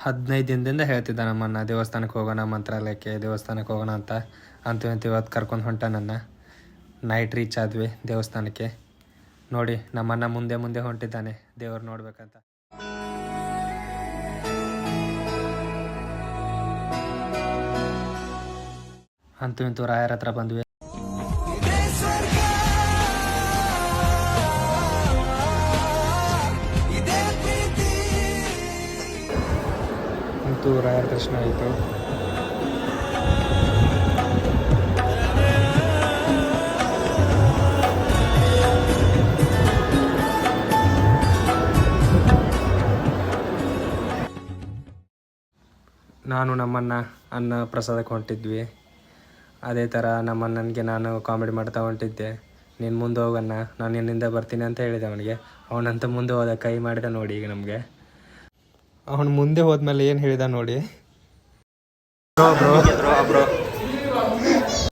15 ದಿನದಿಂದ ಹೇಳ್ತಿದ್ದ ನಮ್ಮನ್ನ ದೇವಸ್ಥಾನಕ್ಕೆ ಹೋಗೋಣ, ಮಂತ್ರಾಲಯಕ್ಕೆ ದೇವಸ್ಥಾನಕ್ಕೆ ಹೋಗೋಣ ಅಂತ. ಅಂತೂ ಇವತ್ತು ಕರ್ಕೊಂಡು ಹೊಂಟ ನನ್ನ. ನೈಟ್ ರೀಚ್ ಆದ್ವಿ ದೇವಸ್ಥಾನಕ್ಕೆ. ನೋಡಿ ನಮ್ಮನ್ನ ಮುಂದೆ ಮುಂದೆ ಹೊಂಟಿದ್ದಾನೆ ದೇವ್ರು ನೋಡ್ಬೇಕಂತ. ಅಂತೂ ಇಂತೂ ರಾಯರ ಹತ್ರ ಬಂದ್ವಿ. ಅಂತೂ ರಾಯರ ದರ್ಶನ ಆಯಿತು. ನಾನು ನಮ್ಮನ್ನ ಅನ್ನ ಪ್ರಸಾದಕ್ಕೆ ಹೊಂಟಿದ್ವಿ. ಅದೇ ಥರ ನಮ್ಮಣ್ಣನಿಗೆ ನಾನು ಕಾಮಿಡಿ ಮಾಡ್ತಾ ಹೊಂಟಿದ್ದೆ. ನೀನು ಮುಂದೆ ಹೋಗಣ್ಣ, ನಾನು ನಿನ್ನಿಂದ ಬರ್ತೀನಿ ಅಂತ ಹೇಳಿದೆ ಅವನಿಗೆ. ಅವನಂತ ಮುಂದೆ ಹೋದ, ಕೈ ಮಾಡಿದ ನೋಡಿ. ಈಗ ನಮಗೆ ಅವನು ಮುಂದೆ ಹೋದ್ಮೇಲೆ ಏನು ಹೇಳಿದ ನೋಡಿ. ಬ್ರೋ